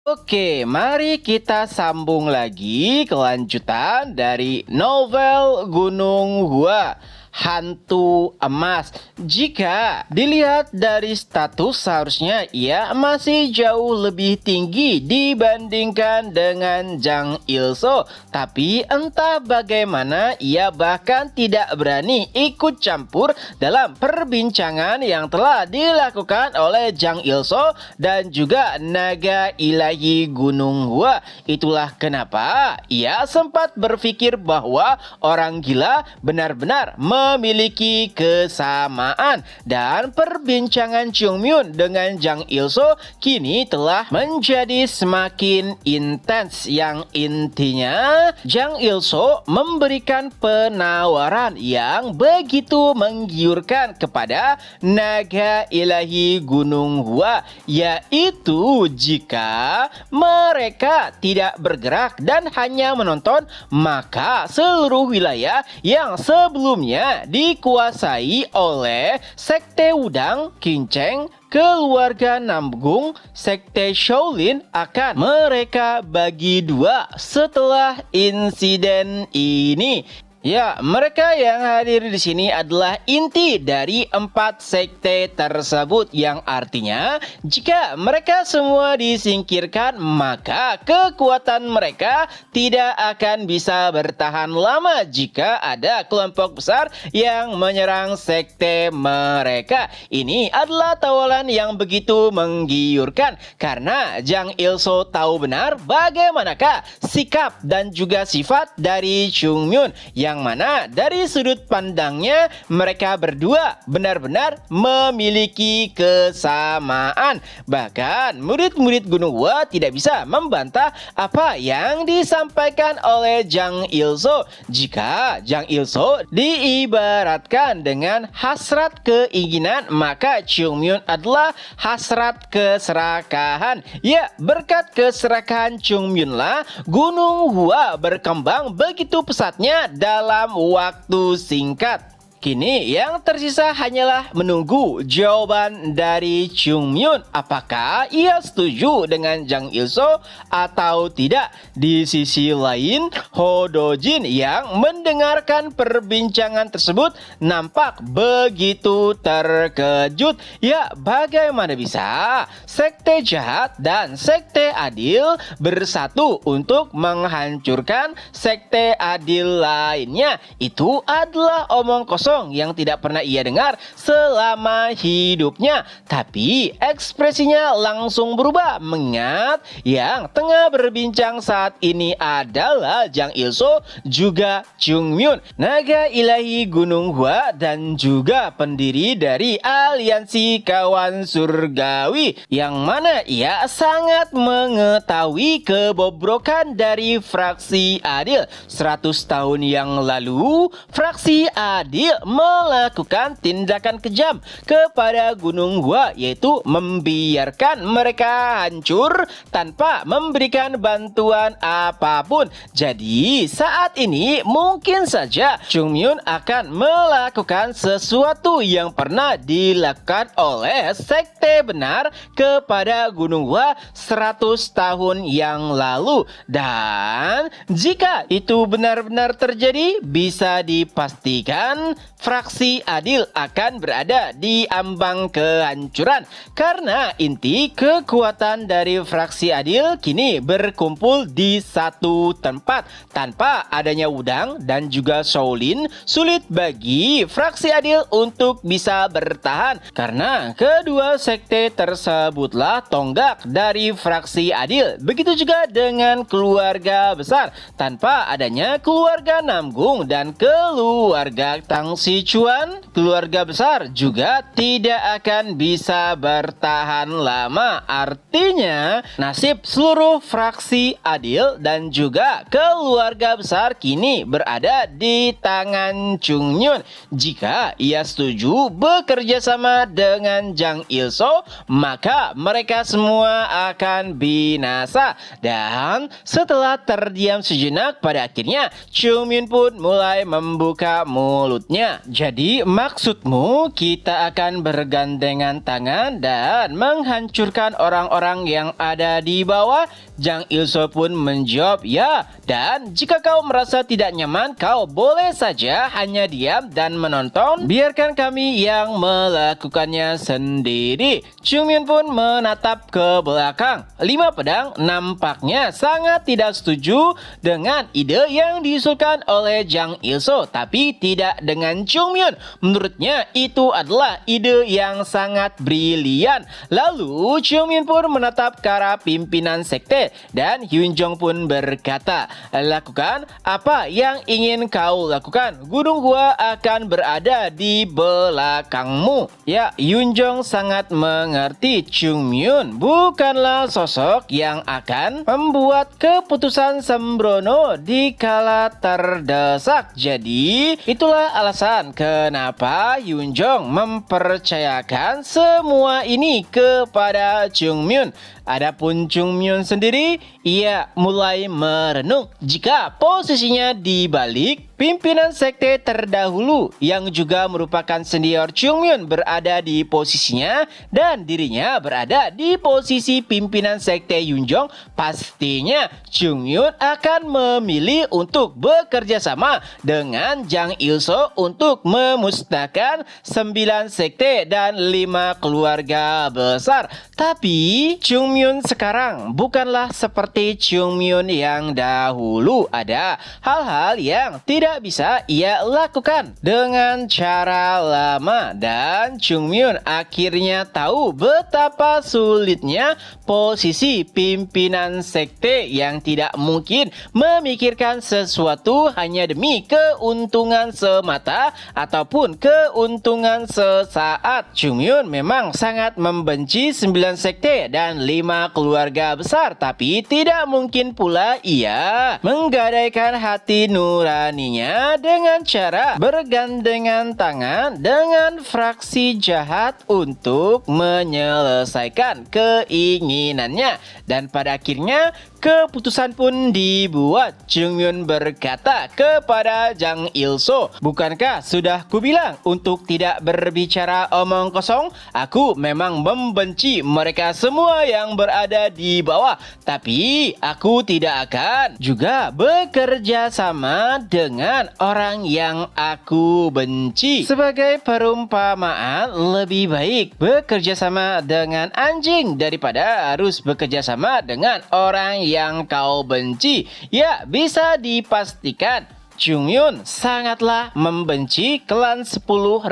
Oke, mari kita sambung lagi kelanjutan dari novel Gunung Gua, Hantu Emas. Jika dilihat dari status, seharusnya ia masih jauh lebih tinggi dibandingkan dengan Jang Il-soo. Tapi entah bagaimana ia bahkan tidak berani ikut campur dalam perbincangan yang telah dilakukan oleh Jang Il-soo dan juga naga ilahi Gunung Gua. Itulah kenapa ia sempat berpikir bahwa orang gila benar-benar memiliki kesamaan, dan perbincangan Chungmyun dengan Jang Il-soo kini telah menjadi semakin intens, yang intinya Jang Il-soo memberikan penawaran yang begitu menggiurkan kepada naga ilahi Gunung Gua, yaitu jika mereka tidak bergerak dan hanya menonton, maka seluruh wilayah yang sebelumnya dikuasai oleh Sekte Wudang, Qingcheng, keluarga Namgung, Sekte Shaolin akan mereka bagi dua setelah insiden ini. Ya, mereka yang hadir di sini adalah inti dari 4 sekte tersebut, yang artinya jika mereka semua disingkirkan, maka kekuatan mereka tidak akan bisa bertahan lama jika ada kelompok besar yang menyerang sekte mereka. Ini adalah tawaran yang begitu menggiurkan karena Jang Il-soo tahu benar bagaimanakah sikap dan juga sifat dari Chungmyun, yang mana dari sudut pandangnya mereka berdua benar-benar memiliki kesamaan. Bahkan murid-murid Gunung Gua tidak bisa membantah apa yang disampaikan oleh Jang Il-soo. Jika Jang Il-soo diibaratkan dengan hasrat keinginan, maka Chungmyun adalah hasrat keserakahan. Ya, berkat keserakahan Chungmyun lah Gunung Gua berkembang begitu pesatnya dalam waktu singkat. Kini yang tersisa hanyalah menunggu jawaban dari Chungmyun. Apakah ia setuju dengan Jang Il-soo atau tidak? Di sisi lain, Ho Dojin yang mendengarkan perbincangan tersebut nampak begitu terkejut. Ya, bagaimana bisa sekte jahat dan sekte adil bersatu untuk menghancurkan sekte adil lainnya? Itu adalah omong kosong yang tidak pernah ia dengar selama hidupnya. Tapi ekspresinya langsung berubah mengingat yang tengah berbincang saat ini adalah Jang Il-soo juga Chungmyun, naga ilahi Gunung Gua dan juga pendiri dari Aliansi Kawan Surgawi, yang mana ia sangat mengetahui kebobrokan dari fraksi Adil. 100 tahun yang lalu fraksi Adil melakukan tindakan kejam kepada Gunung Gua, yaitu membiarkan mereka hancur tanpa memberikan bantuan apapun. Jadi saat ini mungkin saja Chungmyun akan melakukan sesuatu yang pernah dilakukan oleh sekte benar kepada Gunung Gua 100 tahun yang lalu. Dan jika itu benar-benar terjadi, bisa dipastikan fraksi Adil akan berada di ambang kehancuran, karena inti kekuatan dari fraksi Adil kini berkumpul di satu tempat. Tanpa adanya Wudang dan juga Shaolin, sulit bagi fraksi Adil untuk bisa bertahan, karena kedua sekte tersebutlah tonggak dari fraksi Adil. Begitu juga dengan keluarga besar. Tanpa adanya keluarga Namgung dan keluarga Tang Sichuan, keluarga besar juga tidak akan bisa bertahan lama. Artinya nasib seluruh fraksi Adil dan juga keluarga besar kini berada di tangan Chungmyun. Jika ia setuju bekerja sama dengan Jang Il-soo, maka mereka semua akan binasa. Dan setelah terdiam sejenak, pada akhirnya Chungmyun pun mulai membuka mulutnya. kepadanya. Jadi maksudmu kita akan bergandengan tangan dan menghancurkan orang-orang yang ada di bawah? Jang Il-soo pun menjawab ya, dan jika kau merasa tidak nyaman, kau boleh saja hanya diam dan menonton. Biarkan kami yang melakukannya sendiri. Chung Myun pun menatap ke belakang. 5 pedang nampaknya sangat tidak setuju dengan ide yang diusulkan oleh Jang Il-soo, tapi tidak dengan Chung Myun. Menurutnya itu adalah ide yang sangat brilian. Lalu Chung Myun pun menatap ke arah pimpinan sekte dan Hyun Jong pun berkata, lakukan apa yang ingin kau lakukan. Gunung gua akan berada di belakangmu. Ya, Hyun Jong sangat mengerti Chung Myun bukanlah sosok yang akan membuat keputusan sembrono di kala terdesak. Jadi itulah alasan kenapa Hyun Jong mempercayakan semua ini kepada Chung Myun. Adapun Chung Myun sendiri, ia mulai merenung jika posisinya di balik pimpinan sekte terdahulu yang juga merupakan senior Chung Myun berada di posisinya dan dirinya berada di posisi pimpinan sekte Hyun Jong. Pastinya Chung Myun akan memilih untuk bekerja sama dengan Jang Il-soo untuk memusnahkan 9 sekte dan 5 keluarga besar. Tapi Chung Myun sekarang bukanlah seperti Chung Myun yang dahulu. Ada hal-hal yang tidak bisa ia lakukan dengan cara lama, dan Chung Myun akhirnya tahu betapa sulitnya posisi pimpinan sekte yang tidak mungkin memikirkan sesuatu hanya demi keuntungan semata ataupun keuntungan sesaat. Chung Myun memang sangat membenci 9 sekte dan 5 keluarga besar, tapi tidak mungkin pula ia menggadaikan hati nuraninya dengan cara bergandengan tangan dengan fraksi jahat untuk menyelesaikan keinginannya. Dan pada akhirnya keputusan pun dibuat. Chung Myun berkata kepada Jang Il-soo, bukankah sudah kubilang untuk tidak berbicara omong kosong? Aku memang membenci mereka semua yang berada di bawah, tapi aku tidak akan juga bekerja sama dengan orang yang aku benci. Sebagai perumpamaan, lebih baik bekerja sama dengan anjing daripada harus bekerja sama dengan orang yang kau benci. Ya, bisa dipastikan Chung Myun sangatlah membenci klan 10.000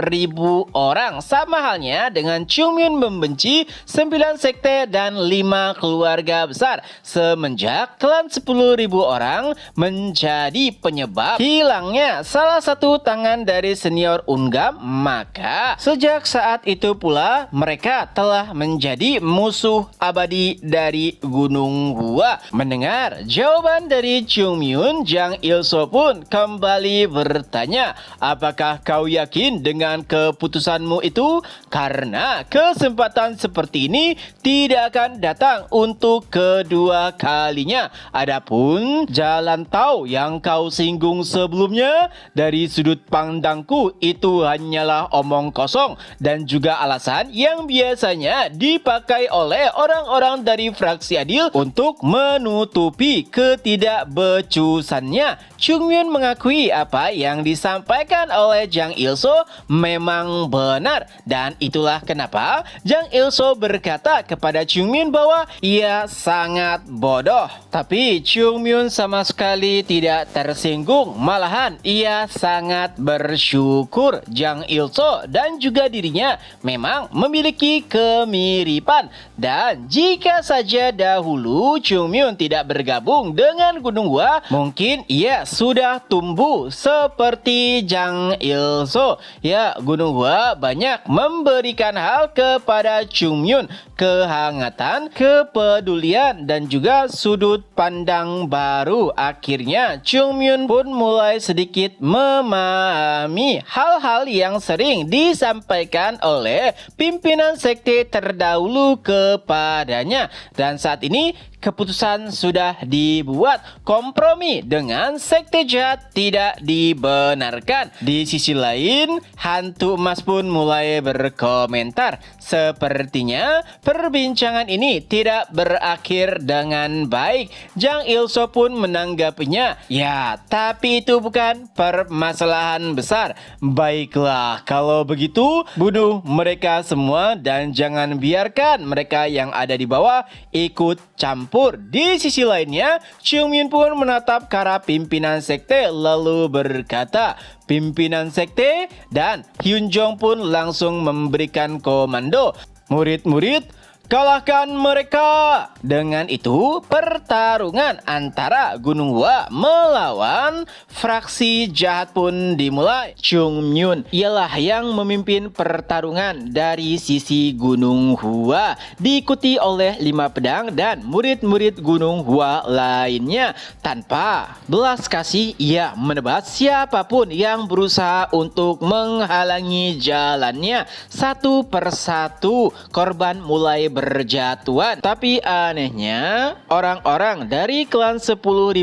orang. Sama halnya dengan Chung Myun membenci 9 sekte dan 5 keluarga besar. Semenjak klan 10.000 orang menjadi penyebab hilangnya salah satu tangan dari senior Ungam, maka sejak saat itu pula mereka telah menjadi musuh abadi dari Gunung Gua. Mendengar jawaban dari Chung Myun, Jang Il-soo pun kembali bertanya, apakah kau yakin dengan keputusanmu itu? Karena kesempatan seperti ini tidak akan datang untuk kedua kalinya. Adapun jalan tol yang kau singgung sebelumnya, dari sudut pandangku itu hanyalah omong kosong dan juga alasan yang biasanya dipakai oleh orang-orang dari fraksi adil untuk menutupi ketidakbecusannya. Chung Myun mengakui apa yang disampaikan oleh Jang Il-soo memang benar, dan itulah kenapa Jang Il-soo berkata kepada Chung Myun bahwa ia sangat bodoh. Tapi Chung Myun sama sekali tidak tersinggung, malahan ia sangat bersyukur Jang Il-soo dan juga dirinya memang memiliki kemiripan. Dan jika saja dahulu Chung Myun tidak bergabung dengan Gunung Gua, mungkin ia sudah tumbuh seperti Jang Il-soo. Ya, Gunung Gua banyak memberikan hal kepada Chung Myun, kehangatan, kepedulian, dan juga sudut pandang baru. Akhirnya Chung Myun pun mulai sedikit memahami hal-hal yang sering disampaikan oleh pimpinan sekte terdahulu kepadanya. Dan saat ini keputusan sudah dibuat. Kompromi dengan sekte jahat tidak dibenarkan. Di sisi lain, hantu emas pun mulai berkomentar. Sepertinya perbincangan ini tidak berakhir dengan baik. Jang Il-soo pun menanggapinya. Ya, tapi itu bukan permasalahan besar. Baiklah, kalau begitu bunuh mereka semua dan jangan biarkan mereka yang ada di bawah ikut campur. Di sisi lainnya, Chung Myun pun menatap ke arah pimpinan sekte lalu berkata, pimpinan sekte, dan Hyun Jong pun langsung memberikan komando. Murid-murid, kalahkan mereka. Dengan itu, pertarungan antara Gunung Hua melawan fraksi jahat pun dimulai. Chung Myun ialah yang memimpin pertarungan dari sisi Gunung Hua, diikuti oleh 5 pedang dan murid-murid Gunung Hua lainnya. Tanpa belas kasih, ia menebas siapapun yang berusaha untuk menghalangi jalannya. Satu persatu, korban mulai berjatuhan. Tapi anehnya, orang-orang dari klan 10.000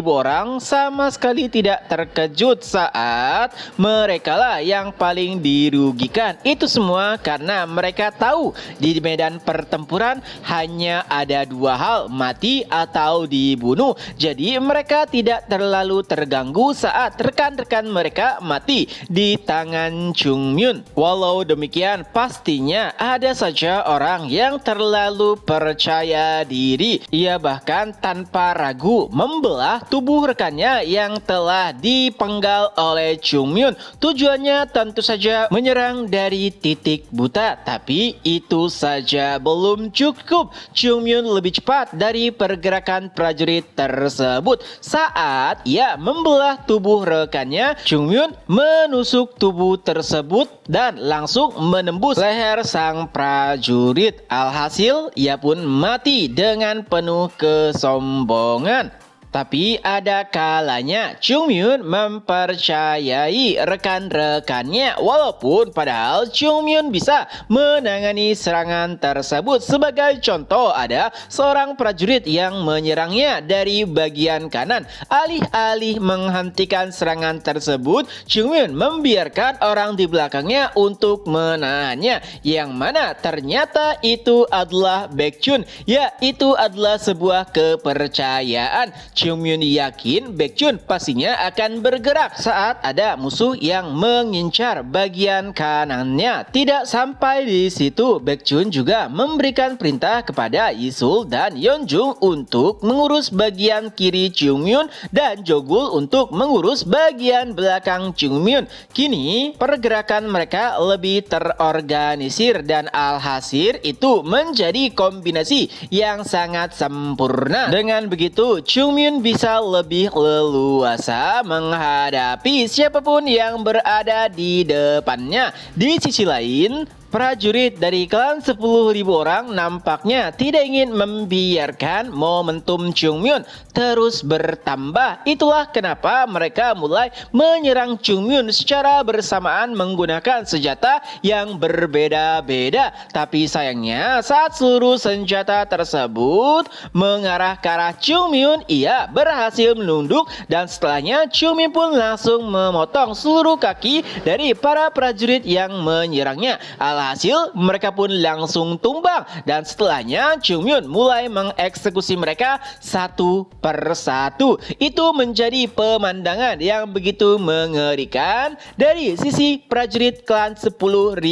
orang sama sekali tidak terkejut saat mereka lah yang paling dirugikan. Itu semua karena mereka tahu di medan pertempuran hanya ada 2 hal, mati atau dibunuh. Jadi mereka tidak terlalu terganggu saat rekan-rekan mereka mati di tangan Chung Myun. Walau demikian, pastinya ada saja orang yang terlalu percaya diri. Ia bahkan tanpa ragu membelah tubuh rekannya yang telah dipenggal oleh Chung Myun. Tujuannya tentu saja menyerang dari titik buta. Tapi itu saja belum cukup. Chung Myun lebih cepat dari pergerakan prajurit tersebut. Saat ia membelah tubuh rekannya, Chung Myun menusuk tubuh tersebut dan langsung menembus leher sang prajurit. Alhasil, ia pun mati dengan penuh kesombongan. Tapi ada kalanya Chung Myun mempercayai rekan-rekannya, walaupun padahal Chung Myun bisa menangani serangan tersebut. Sebagai contoh, ada seorang prajurit yang menyerangnya dari bagian kanan. Alih-alih menghentikan serangan tersebut, Chung Myun membiarkan orang di belakangnya untuk menahannya, yang mana ternyata itu adalah Baekhyun. Ya, itu adalah sebuah kepercayaan. Chung Myun yakin Baekhyun pastinya akan bergerak saat ada musuh yang mengincar bagian kanannya. Tidak sampai di situ, Baekhyun juga memberikan perintah kepada Yisul dan Yeonjung untuk mengurus bagian kiri Chung Myun dan Jogul untuk mengurus bagian belakang Chung Myun. Kini pergerakan mereka lebih terorganisir dan alhasil itu menjadi kombinasi yang sangat sempurna. Dengan begitu, Chung Myun bisa lebih leluasa menghadapi siapapun yang berada di depannya. Di sisi lain, prajurit dari klan 10.000 orang nampaknya tidak ingin membiarkan momentum Chung Myun terus bertambah. Itulah kenapa mereka mulai menyerang Chung Myun secara bersamaan menggunakan senjata yang berbeda-beda. Tapi sayangnya saat seluruh senjata tersebut mengarah ke arah Chung Myun, ia berhasil menunduk dan setelahnya Chung Myun pun langsung memotong seluruh kaki dari para prajurit yang menyerangnya. Alhasil mereka pun langsung tumbang dan setelahnya Chung Myun mulai mengeksekusi mereka satu persatu. Itu menjadi pemandangan yang begitu mengerikan dari sisi prajurit klan 10.000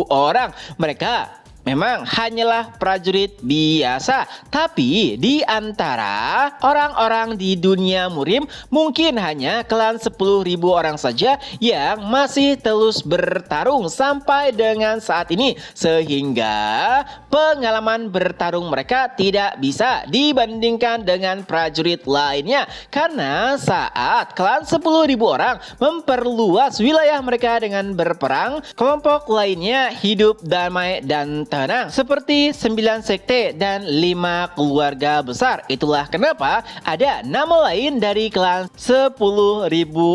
orang. Mereka memang hanyalah prajurit biasa, tapi di antara orang-orang di dunia Murim mungkin hanya klan 10.000 orang saja yang masih terus bertarung sampai dengan saat ini, sehingga pengalaman bertarung mereka tidak bisa dibandingkan dengan prajurit lainnya. Karena saat klan 10.000 orang memperluas wilayah mereka dengan berperang, kelompok lainnya hidup damai dan tenang seperti 9 sekte dan 5 keluarga besar. Itulah kenapa ada nama lain dari klan 10.000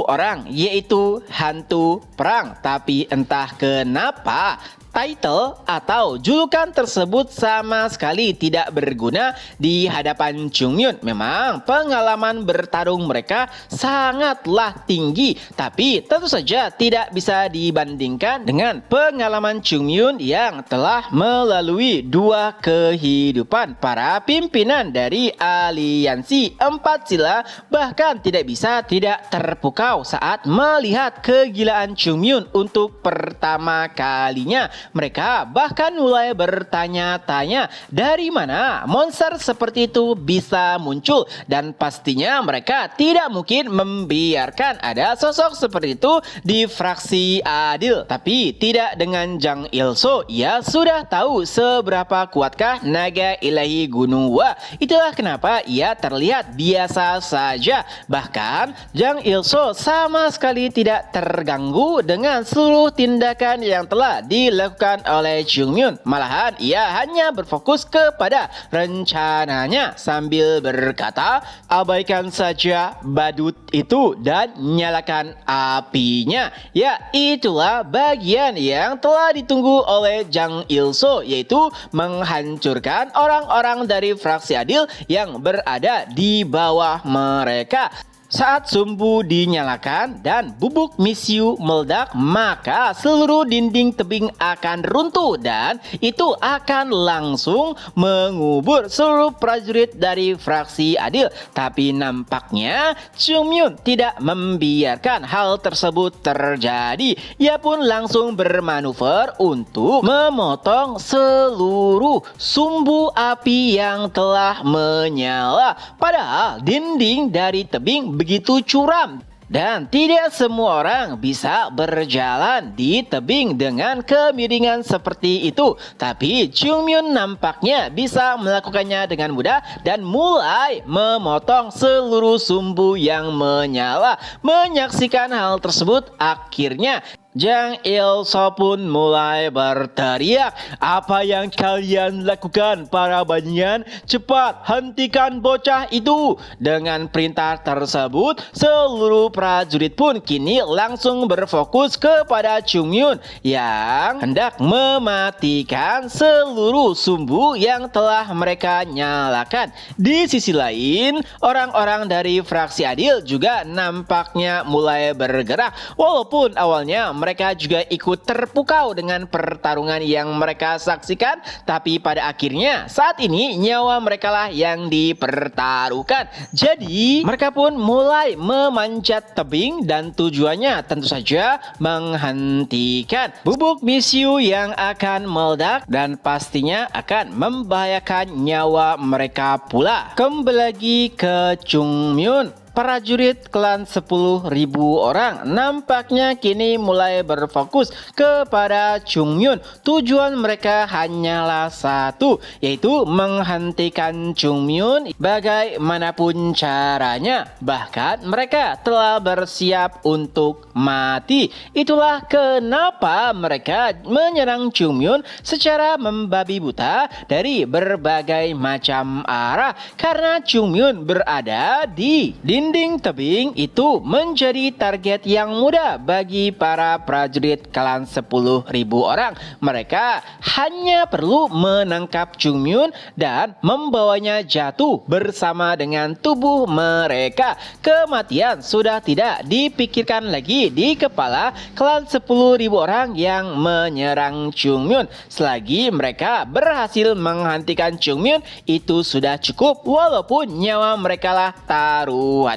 orang, yaitu hantu perang. Tapi entah kenapa Title atau julukan tersebut sama sekali tidak berguna di hadapan Chungmyun. Memang pengalaman bertarung mereka sangatlah tinggi, tapi tentu saja tidak bisa dibandingkan dengan pengalaman Chungmyun yang telah melalui 2 kehidupan. Para pimpinan dari aliansi 4 sila bahkan tidak bisa tidak terpukau saat melihat kegilaan Chungmyun untuk pertama kalinya. Mereka bahkan mulai bertanya-tanya dari mana monster seperti itu bisa muncul, dan pastinya mereka tidak mungkin membiarkan ada sosok seperti itu di fraksi adil. Tapi tidak dengan Jang Il-so. Ia sudah tahu seberapa kuatkah naga ilahi Gunung Gua. Itulah kenapa ia terlihat biasa saja. Bahkan Jang Il-so sama sekali tidak terganggu dengan seluruh tindakan yang telah dilakukan oleh Chungmyun. Malahan ia hanya berfokus kepada rencananya sambil berkata, abaikan saja badut itu dan nyalakan apinya. Ya, itulah bagian yang telah ditunggu oleh Jang Il-so, yaitu menghancurkan orang-orang dari fraksi adil yang berada di bawah mereka. Saat sumbu dinyalakan dan bubuk misiu meledak, maka seluruh dinding tebing akan runtuh dan itu akan langsung mengubur seluruh prajurit dari fraksi adil. Tapi nampaknya Chungmyun tidak membiarkan hal tersebut terjadi. Ia pun langsung bermanuver untuk memotong seluruh sumbu api yang telah menyala. Padahal dinding dari tebing begitu curam dan tidak semua orang bisa berjalan di tebing dengan kemiringan seperti itu. Tapi Chungmyun nampaknya bisa melakukannya dengan mudah dan mulai memotong seluruh sumbu yang menyala. Menyaksikan hal tersebut, akhirnya Jang Il-so pun mulai berteriak, apa yang kalian lakukan para bajingan? Cepat hentikan bocah itu. Dengan perintah tersebut, seluruh prajurit pun kini langsung berfokus kepada Chungmyun yang hendak mematikan seluruh sumbu yang telah mereka nyalakan. Di sisi lain, orang-orang dari fraksi adil juga nampaknya mulai bergerak. Walaupun awalnya mereka juga ikut terpukau dengan pertarungan yang mereka saksikan, tapi pada akhirnya saat ini nyawa mereka lah yang dipertaruhkan. Jadi mereka pun mulai memanjat tebing dan tujuannya tentu saja menghentikan bubuk misiu yang akan meledak dan pastinya akan membahayakan nyawa mereka pula. Kembali lagi ke Chungmyun. Prajurit klan 10.000 orang nampaknya kini mulai berfokus kepada Chungmyun. Tujuan mereka hanyalah satu, yaitu menghentikan Chungmyun bagaimanapun caranya. Bahkan mereka telah bersiap untuk mati. Itulah kenapa mereka menyerang Chungmyun secara membabi buta dari berbagai macam arah. Karena Chungmyun berada di dinding tebing, itu menjadi target yang mudah bagi para prajurit klan 10.000 orang. Mereka hanya perlu menangkap Chungmyun dan membawanya jatuh bersama dengan tubuh mereka. Kematian sudah tidak dipikirkan lagi di kepala klan 10.000 orang yang menyerang Chungmyun. Selagi mereka berhasil menghentikan Chungmyun, itu sudah cukup, walaupun nyawa mereka lah taruhannya.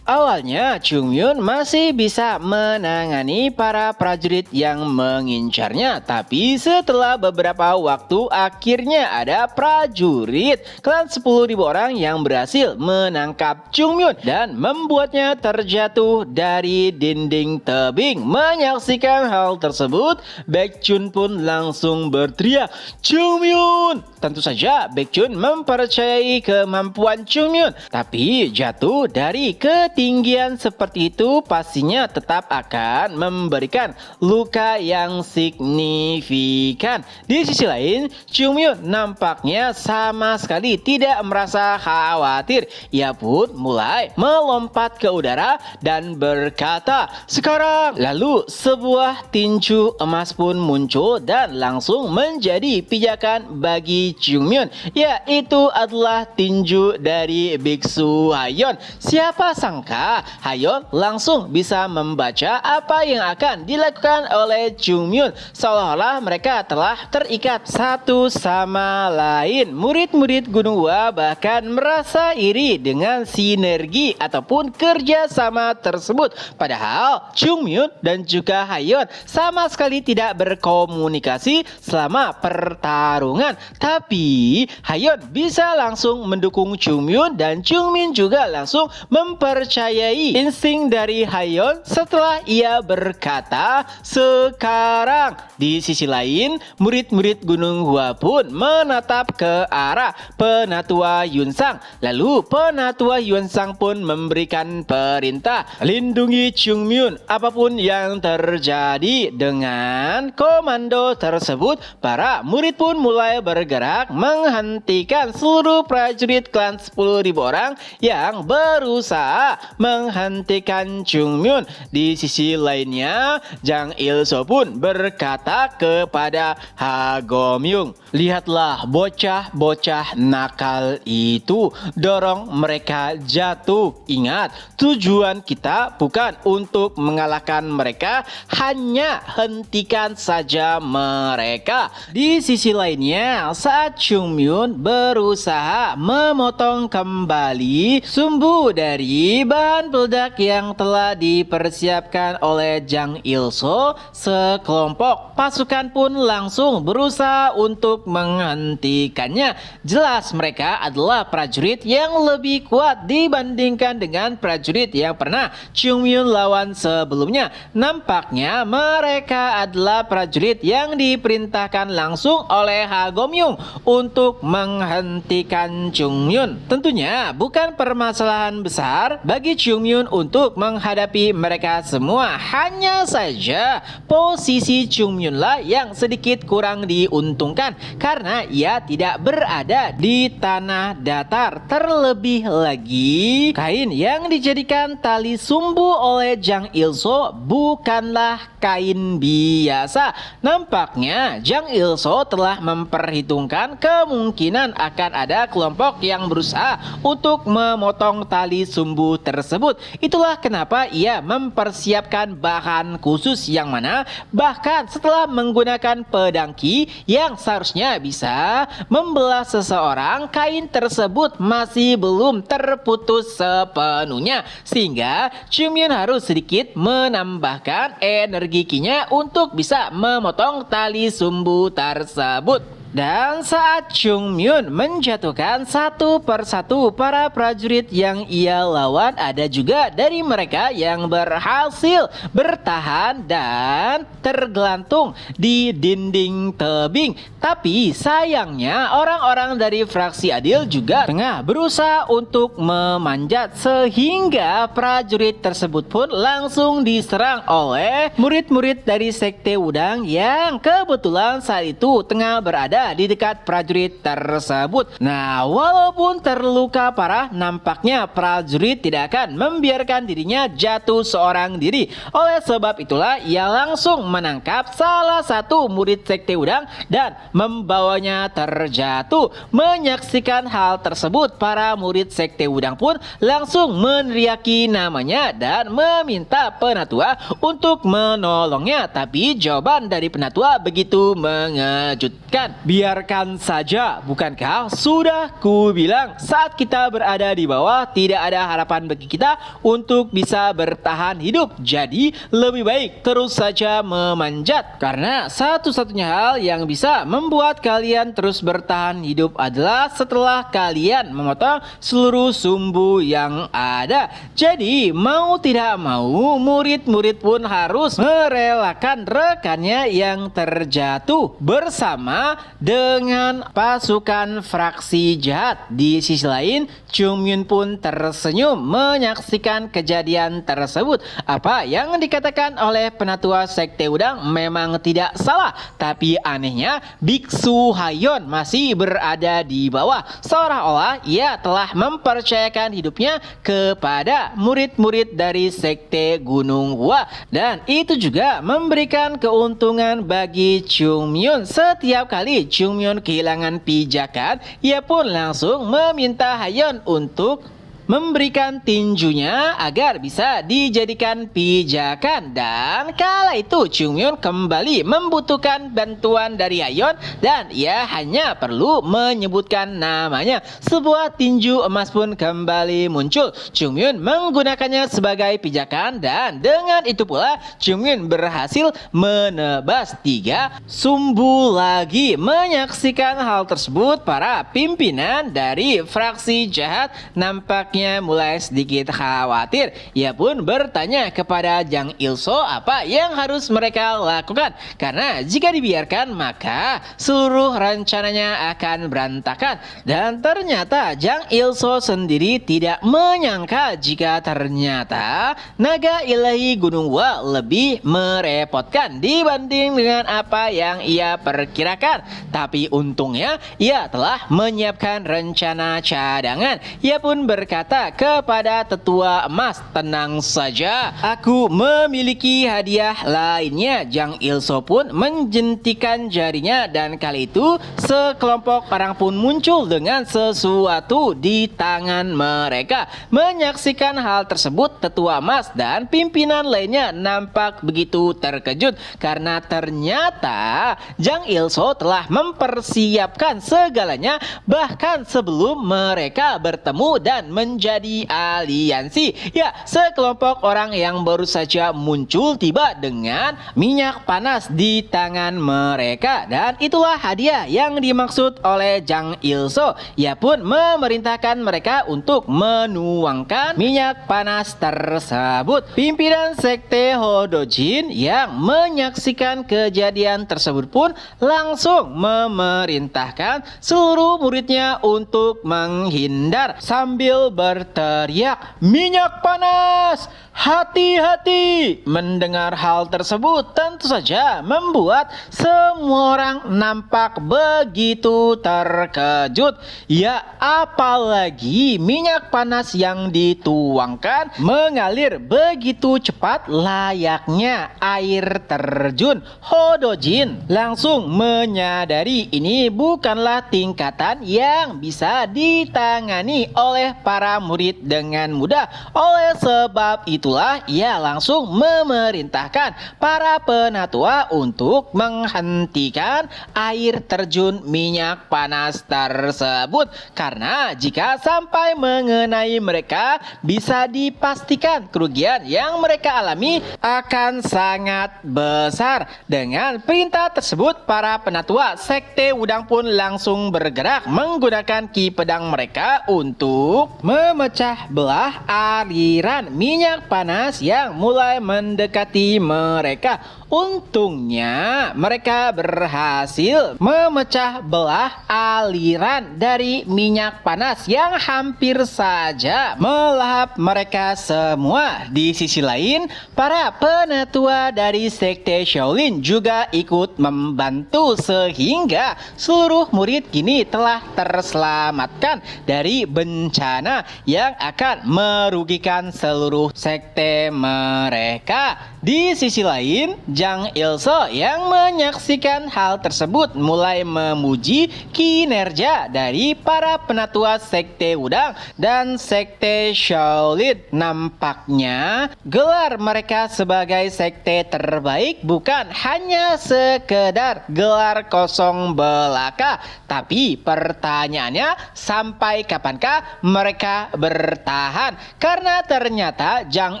Awalnya Chungmyun masih bisa menangani para prajurit yang mengincarnya, tapi setelah beberapa waktu akhirnya ada prajurit klan 10.000 orang yang berhasil menangkap Chungmyun dan membuatnya terjatuh dari dinding tebing. Menyaksikan hal tersebut, Baekhyun pun langsung berteriak, "Chungmyun!" Tentu saja Baekhyun mempercayai kemampuan Chungmyun, tapi jatuh dari ketinggian ketinggian seperti itu pastinya tetap akan memberikan luka yang signifikan. Di sisi lain, Chung Myun nampaknya sama sekali tidak merasa khawatir. Ia pun mulai melompat ke udara dan berkata, "Sekarang!" Lalu sebuah tinju emas pun muncul dan langsung menjadi pijakan bagi Chung Myun, yaitu adalah tinju dari biksu Hayeon. Siapa sangka Hayeon langsung bisa membaca apa yang akan dilakukan oleh Chung Myun, seolah-olah mereka telah terikat satu sama lain. Murid-murid Gunung Hua bahkan merasa iri dengan sinergi ataupun kerjasama tersebut. Padahal Chung Myun dan juga Hayeon sama sekali tidak berkomunikasi selama pertarungan. Tapi Hayeon bisa langsung mendukung Chung Myun dan Chung Myun juga langsung mempercayai insting dari Hayeon setelah ia berkata, "Sekarang." Di sisi lain, murid-murid Gunung Hua pun menatap ke arah Penatua Yunsang. Lalu Penatua Yunsang pun memberikan perintah, "Lindungi Chung Myun apapun yang terjadi." Dengan komando tersebut, para murid pun mulai bergerak menghentikan seluruh prajurit klan 10.000 orang yang berusaha menghentikan Chung Myun. Di sisi lainnya, Jang Il-so pun berkata kepada Ha Gomyung, "Lihatlah bocah-bocah nakal itu, dorong mereka jatuh. Ingat, tujuan kita bukan untuk mengalahkan mereka, hanya hentikan saja mereka." Di sisi lainnya, saat Chung Myun berusaha memotong kembali sumbu dari bahan peledak yang telah dipersiapkan oleh Jang Il-so, sekelompok pasukan pun langsung berusaha untuk menghentikannya. Jelas mereka adalah prajurit yang lebih kuat dibandingkan dengan prajurit yang pernah Chung Myun lawan sebelumnya. Nampaknya mereka adalah prajurit yang diperintahkan langsung oleh Ha Gomyung untuk menghentikan Chung Myun. Tentunya bukan permasalahan besar bagi Chung Myun untuk menghadapi mereka semua. Hanya saja posisi Chung Myun lah yang sedikit kurang diuntungkan karena ia tidak berada di tanah datar. Terlebih lagi, kain yang dijadikan tali sumbu oleh Jang Il-so bukanlah kain biasa. Nampaknya Jang Il-so telah memperhitungkan kemungkinan akan ada kelompok yang berusaha untuk memotong tali sumbu tersebut. Itulah kenapa ia mempersiapkan bahan khusus yang mana bahkan setelah menggunakan pedang Qi yang seharusnya bisa membelah seseorang, kain tersebut masih belum terputus sepenuhnya, sehingga Chung Myun harus sedikit menambahkan energi Qi-nya untuk bisa memotong tali sumbu tersebut. Dan saat Chung Myun menjatuhkan satu persatu para prajurit yang ia lawan, ada juga dari mereka yang berhasil bertahan dan tergelantung di dinding tebing. Tapi sayangnya orang-orang dari fraksi Adil juga tengah berusaha untuk memanjat, sehingga prajurit tersebut pun langsung diserang oleh murid-murid dari Sekte Wudang yang kebetulan saat itu tengah berada di dekat prajurit tersebut. Nah, walaupun terluka parah, nampaknya prajurit tidak akan membiarkan dirinya jatuh seorang diri. Oleh sebab itulah ia langsung menangkap salah satu murid Sekte Wudang dan membawanya terjatuh. Menyaksikan hal tersebut, para murid Sekte Wudang pun langsung meneriaki namanya dan meminta Penatua untuk menolongnya. Tapi jawaban dari Penatua begitu mengejutkan. "Biarkan saja, bukankah sudah kubilang saat kita berada di bawah tidak ada harapan bagi kita untuk bisa bertahan hidup. Jadi lebih baik terus saja memanjat, karena satu-satunya hal yang bisa membuat kalian terus bertahan hidup adalah setelah kalian memotong seluruh sumbu yang ada." Jadi mau tidak mau, murid-murid pun harus merelakan rekannya yang terjatuh bersama dengan pasukan fraksi jahat. Di sisi lain, Chung Myun pun tersenyum menyaksikan kejadian tersebut. Apa yang dikatakan oleh penatua Sekte Udang memang tidak salah, tapi anehnya Biksu Hayon masih berada di bawah, seolah-olah ia telah mempercayakan hidupnya kepada murid-murid dari Sekte Gunung Hua, dan itu juga memberikan keuntungan bagi Chung Myun. Setiap kali Chung Myun kehilangan pijakan, ia pun langsung meminta Hayon untuk memberikan tinjunya agar bisa dijadikan pijakan, dan kala itu Chung Myun kembali membutuhkan bantuan dari Hayon dan ia hanya perlu menyebutkan namanya. Sebuah tinju emas pun kembali muncul. Chung Myun menggunakannya sebagai pijakan dan dengan itu pula Chung Myun berhasil menebas 3 sumbu lagi. Menyaksikan hal tersebut, para pimpinan dari fraksi jahat nampaknya mulai sedikit khawatir. Ia pun bertanya kepada Jang Il-so apa yang harus mereka lakukan, karena jika dibiarkan maka seluruh rencananya akan berantakan. Dan ternyata Jang Il-so sendiri tidak menyangka jika ternyata naga ilahi Gunung Hua lebih merepotkan dibanding dengan apa yang ia perkirakan. Tapi untungnya ia telah menyiapkan rencana cadangan. Ia pun berkata kepada tetua emas, tenang saja, aku memiliki hadiah lainnya. Jang Il-so pun menjentikan jarinya dan kali itu sekelompok orang pun muncul dengan sesuatu di tangan mereka. Menyaksikan hal tersebut, tetua emas dan pimpinan lainnya nampak begitu terkejut karena ternyata Jang Il-so telah mempersiapkan segalanya bahkan sebelum mereka bertemu dan menjadi aliansi. Ya, sekelompok orang yang baru saja muncul tiba dengan minyak panas di tangan mereka, dan itulah hadiah yang dimaksud oleh Jang Il-so. Ia pun memerintahkan mereka untuk menuangkan minyak panas tersebut. Pimpinan Sekte Hodojin yang menyaksikan kejadian tersebut pun langsung memerintahkan seluruh muridnya untuk menghindar sambil berteriak, "Minyak panas! Hati-hati!" Mendengar hal tersebut tentu saja membuat semua orang nampak begitu terkejut. Ya, apalagi minyak panas yang dituangkan mengalir begitu cepat layaknya air terjun. Hodojin langsung menyadari ini bukanlah tingkatan yang bisa ditangani oleh para murid dengan mudah. Oleh sebab itulah ia langsung memerintahkan para penatua untuk menghentikan air terjun minyak panas tersebut, karena jika sampai mengenai mereka bisa dipastikan kerugian yang mereka alami akan sangat besar. Dengan perintah tersebut, para penatua Sekte Wudang pun langsung bergerak menggunakan ki pedang mereka untuk memecah belah aliran minyak panas yang mulai mendekati mereka. Untungnya mereka berhasil memecah belah aliran dari minyak panas yang hampir saja melahap mereka semua. Di sisi lain, para penatua dari Sekte Shaolin juga ikut membantu sehingga seluruh murid kini telah terselamatkan dari bencana yang akan merugikan seluruh sekte mereka. Di sisi lain, Jang Il-so yang menyaksikan hal tersebut mulai memuji kinerja dari para penatua Sekte Wudang dan Sekte Shaolin. Nampaknya gelar mereka sebagai sekte terbaik bukan hanya sekedar gelar kosong belaka, tapi pertanyaannya sampai kapankah mereka bertahan? Karena ternyata Jang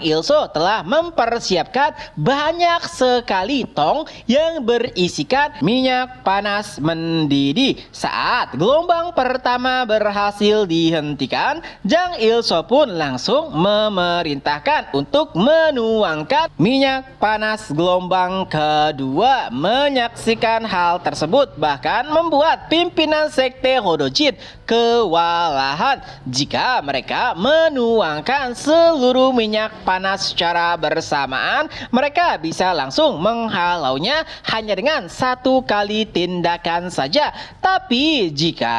Il-so telah mempersiapkan melihat banyak sekali tong yang berisikan minyak panas mendidih. Saat gelombang pertama berhasil dihentikan, Jang Il-so pun langsung memerintahkan untuk menuangkan minyak panas gelombang kedua. Menyaksikan hal tersebut bahkan membuat pimpinan sekte Hodojin kewalahan. Jika mereka menuangkan seluruh minyak panas secara bersamaan, mereka bisa langsung menghalaunya hanya dengan satu kali tindakan saja. Tapi jika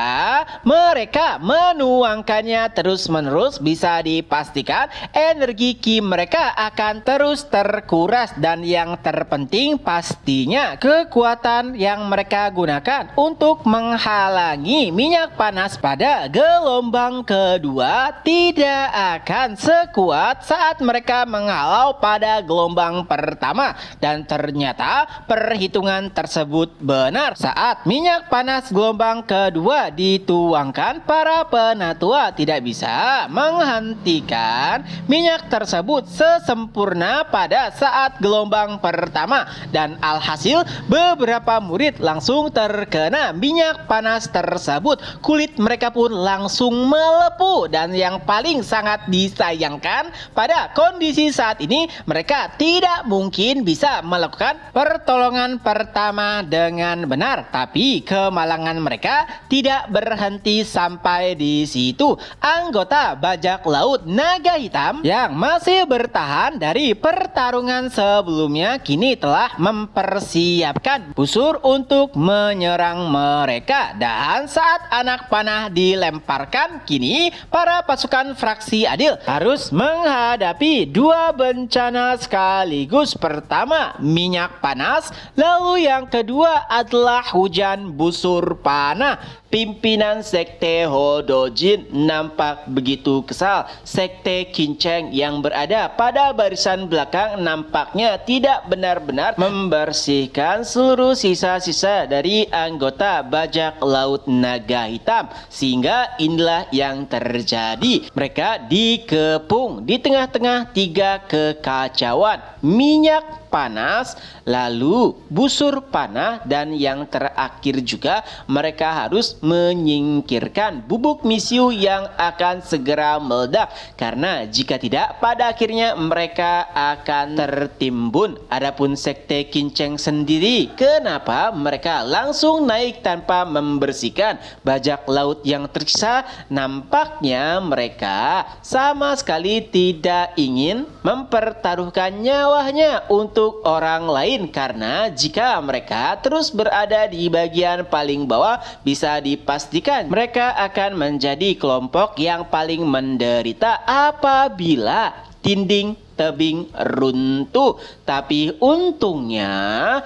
mereka menuangkannya terus-menerus, bisa dipastikan energi ki mereka akan terus terkuras, dan yang terpenting pastinya kekuatan yang mereka gunakan untuk menghalangi minyak panas pada gelombang kedua tidak akan sekuat saat mereka menghalau pada gelombang pertama. Dan ternyata perhitungan tersebut benar. Saat minyak panas gelombang kedua dituangkan, para penatua tidak bisa menghentikan minyak tersebut sesempurna pada saat gelombang pertama, dan alhasil beberapa murid langsung terkena minyak panas tersebut. Kulit mereka pun langsung melepuh, dan yang paling sangat disayangkan pada kondisi saat ini, mereka tidak mungkin bisa melakukan pertolongan pertama dengan benar. Tapi kemalangan mereka tidak berhenti sampai di situ. Anggota bajak laut naga hitam yang masih bertahan dari pertarungan sebelumnya kini telah mempersiapkan busur untuk menyerang mereka. Dan saat anak panah dilemparkan, kini para pasukan fraksi adil harus menghadapi dua bencana sekaligus. Pertama, minyak panas, lalu yang kedua adalah hujan busur panah. Pimpinan sekte Hodojin nampak begitu kesal. Sekte Kinceng yang berada pada barisan belakang nampaknya tidak benar-benar membersihkan seluruh sisa-sisa dari anggota bajak laut naga hitam, sehingga inilah yang terjadi. Mereka dikepung di tengah-tengah tiga kekacauan: minyak panas, lalu busur panah, dan yang terakhir juga mereka harus menyingkirkan bubuk misiu yang akan segera meledak, karena jika tidak pada akhirnya mereka akan tertimbun. Adapun sekte Kinceng sendiri, kenapa mereka langsung naik tanpa membersihkan bajak laut yang tersisa? Nampaknya mereka sama sekali tidak ingin mempertaruhkan nyawanya untuk orang lain, karena jika mereka terus berada di bagian paling bawah, bisa dipastikan mereka akan menjadi kelompok yang paling menderita apabila dinding tebing runtuh. Tapi untungnya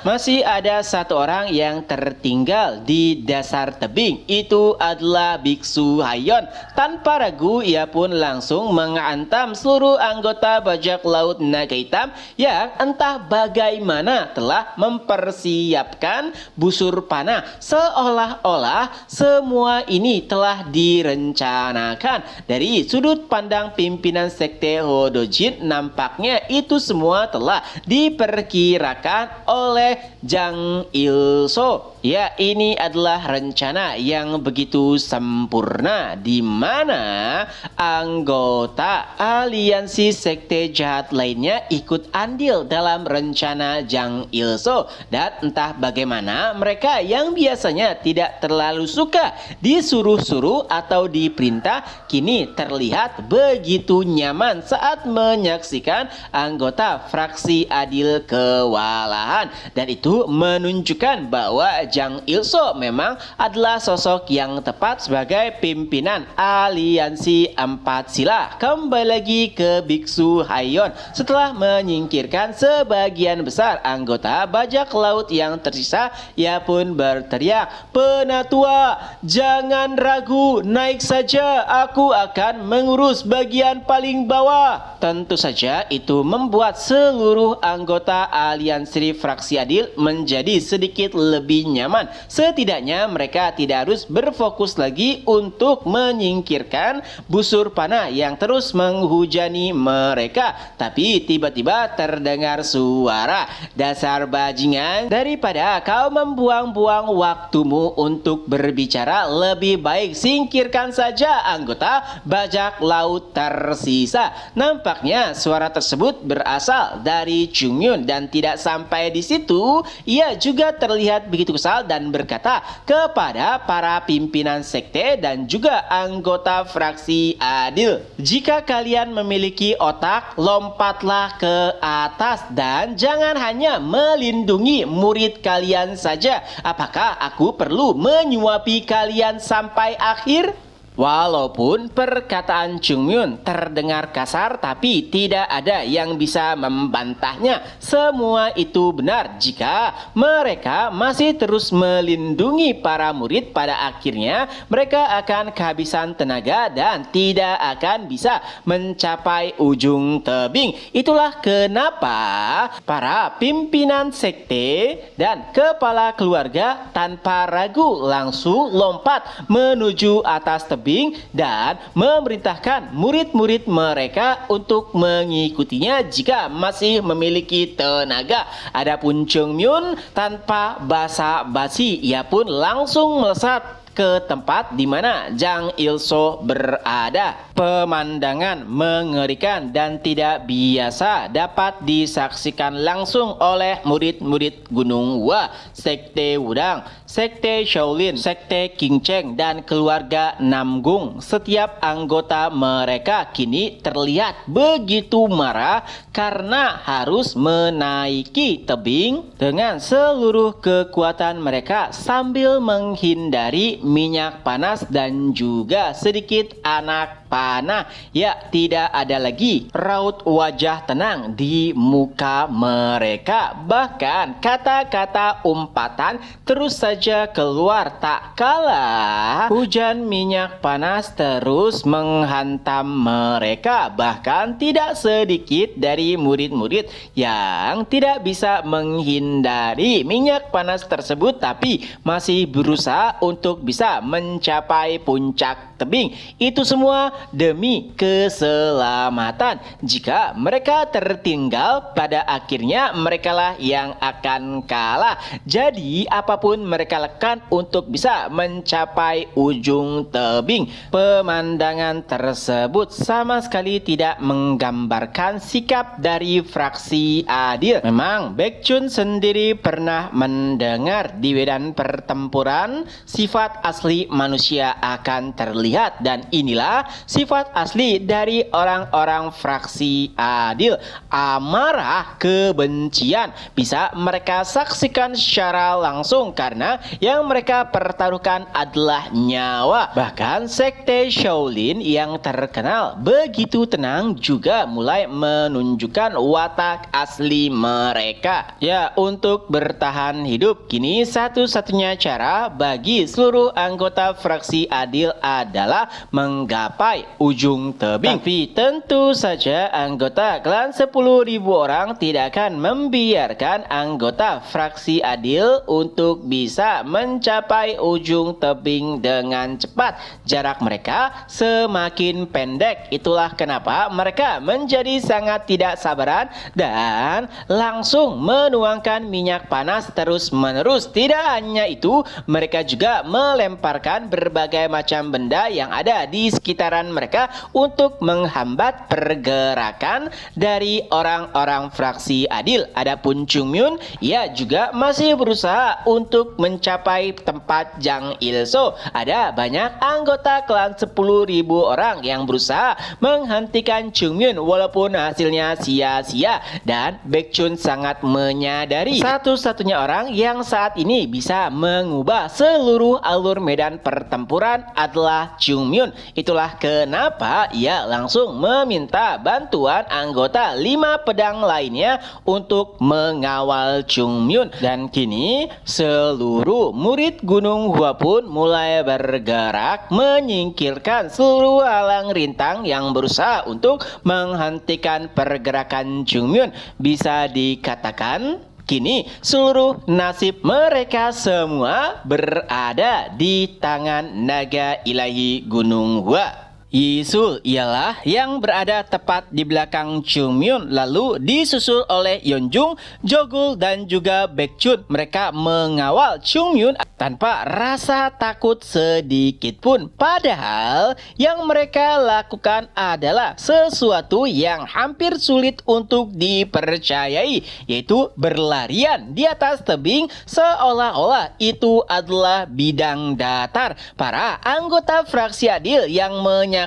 masih ada satu orang yang tertinggal di dasar tebing. Itu adalah Biksu Hayon. Tanpa ragu ia pun langsung mengantam seluruh anggota bajak laut naga hitam yang entah bagaimana telah mempersiapkan busur panah, seolah-olah semua ini telah direncanakan. Dari sudut pandang pimpinan sekte Hodojin, nampaknya itu semua telah diperkirakan oleh Jang Il-so. Ya, ini adalah rencana yang begitu sempurna, di mana anggota aliansi sekte jahat lainnya ikut andil dalam rencana Jang Il-so. Dan entah bagaimana mereka yang biasanya tidak terlalu suka disuruh-suruh atau diperintah, kini terlihat begitu nyaman saat menyaksikan anggota fraksi adil kewalahan. Dan itu menunjukkan bahwa Jang Il-so memang adalah sosok yang tepat sebagai pimpinan aliansi empat sila. Kembali lagi ke Biksu Hayon. Setelah menyingkirkan sebagian besar anggota bajak laut yang tersisa, ia pun berteriak, "Penatua, jangan ragu, naik saja, aku akan mengurus bagian paling bawah." Tentu saja itu membuat seluruh anggota aliansi fraksi adil menjadi sedikit lebih nyaman. Setidaknya mereka tidak harus berfokus lagi untuk menyingkirkan busur panah yang terus menghujani mereka. Tapi tiba-tiba terdengar suara, "Dasar bajingan, daripada kau membuang-buang waktumu untuk berbicara, lebih baik singkirkan saja anggota bajak laut tersisa." Nampaknya suara tersebut berasal dari Chungmyun, dan tidak sampai di situ, ia juga terlihat begitu kesal dan berkata kepada para pimpinan sekte dan juga anggota fraksi Adil, "Jika kalian memiliki otak, lompatlah ke atas dan jangan hanya melindungi murid kalian saja. Apakah aku perlu menyuapi kalian sampai akhir?" Walaupun perkataan Chungmyun terdengar kasar, tapi tidak ada yang bisa membantahnya. Semua itu benar jika mereka masih terus melindungi para murid. Pada akhirnya mereka akan kehabisan tenaga dan tidak akan bisa mencapai ujung tebing. Itulah kenapa para pimpinan sekte dan kepala keluarga tanpa ragu langsung lompat menuju atas tebing dan memerintahkan murid-murid mereka untuk mengikutinya jika masih memiliki tenaga. Adapun Chungmyun tanpa basa-basi, ia pun langsung melesat ke tempat di mana Jang Il-so berada. Pemandangan mengerikan dan tidak biasa dapat disaksikan langsung oleh murid-murid Gunung Hua, sekte Wudang, sekte Shaolin, sekte Qingcheng, dan keluarga Namgung. Setiap anggota mereka kini terlihat begitu marah karena harus menaiki tebing dengan seluruh kekuatan mereka sambil menghindari minyak panas dan juga sedikit anak panah. Ya, tidak ada lagi raut wajah tenang di muka mereka. Bahkan kata-kata umpatan terus saja keluar, tak kalah hujan minyak panas terus menghantam mereka. Bahkan tidak sedikit dari murid-murid yang tidak bisa menghindari minyak panas tersebut, tapi masih berusaha untuk bisa mencapai puncak tebing. Itu semua demi keselamatan. Jika mereka tertinggal, pada akhirnya merekalah yang akan kalah. Jadi apapun mereka lakukan untuk bisa mencapai ujung tebing. Pemandangan tersebut sama sekali tidak menggambarkan sikap dari fraksi Adil. Memang Baekchun sendiri pernah mendengar di medan pertempuran sifat asli manusia akan terlihat, dan inilah sifat asli dari orang-orang fraksi Adil. Amarah, kebencian bisa mereka saksikan secara langsung karena yang mereka pertaruhkan adalah nyawa. Bahkan sekte Shaolin yang terkenal begitu tenang juga mulai menunjukkan watak asli mereka. Ya, untuk bertahan hidup kini satu-satunya cara bagi seluruh anggota fraksi Adil adalah menggapai ujung tebing. Tapi tentu saja anggota klan 10.000 orang tidak akan membiarkan anggota fraksi Adil untuk bisa mencapai ujung tebing dengan cepat. Jarak mereka semakin pendek. Itulah kenapa mereka menjadi sangat tidak sabaran dan langsung menuangkan minyak panas terus-menerus. Tidak hanya itu, mereka juga melemparkan berbagai macam benda yang ada di sekitaran mereka untuk menghambat pergerakan dari orang-orang fraksi Adil. Adapun Chungmyun, ia juga masih berusaha untuk mencapai tempat Jang Il-so. Ada banyak anggota klan 10.000 orang yang berusaha menghentikan Chungmyun walaupun hasilnya sia-sia, dan Baekchun sangat menyadari satu-satunya orang yang saat ini bisa mengubah seluruh alur medan pertempuran adalah Chungmyun. Itulah kenapa ia langsung meminta bantuan anggota 5 pedang lainnya untuk mengawal Chungmyun. Dan kini seluruh murid Gunung Hua pun mulai bergerak menyingkirkan seluruh halang rintang yang berusaha untuk menghentikan pergerakan Chungmyun. Bisa dikatakan Kini seluruh nasib mereka semua berada di tangan naga ilahi Gunung Hua. Yisul ialah yang berada tepat di belakang Chungmyun, lalu disusul oleh Yeonjung, Jogul dan juga Baekjun. Mereka mengawal Chungmyun tanpa rasa takut sedikit pun. Padahal yang mereka lakukan adalah sesuatu yang hampir sulit untuk dipercayai, yaitu berlarian di atas tebing seolah-olah itu adalah bidang datar. Para anggota fraksi adil yang menyaksikan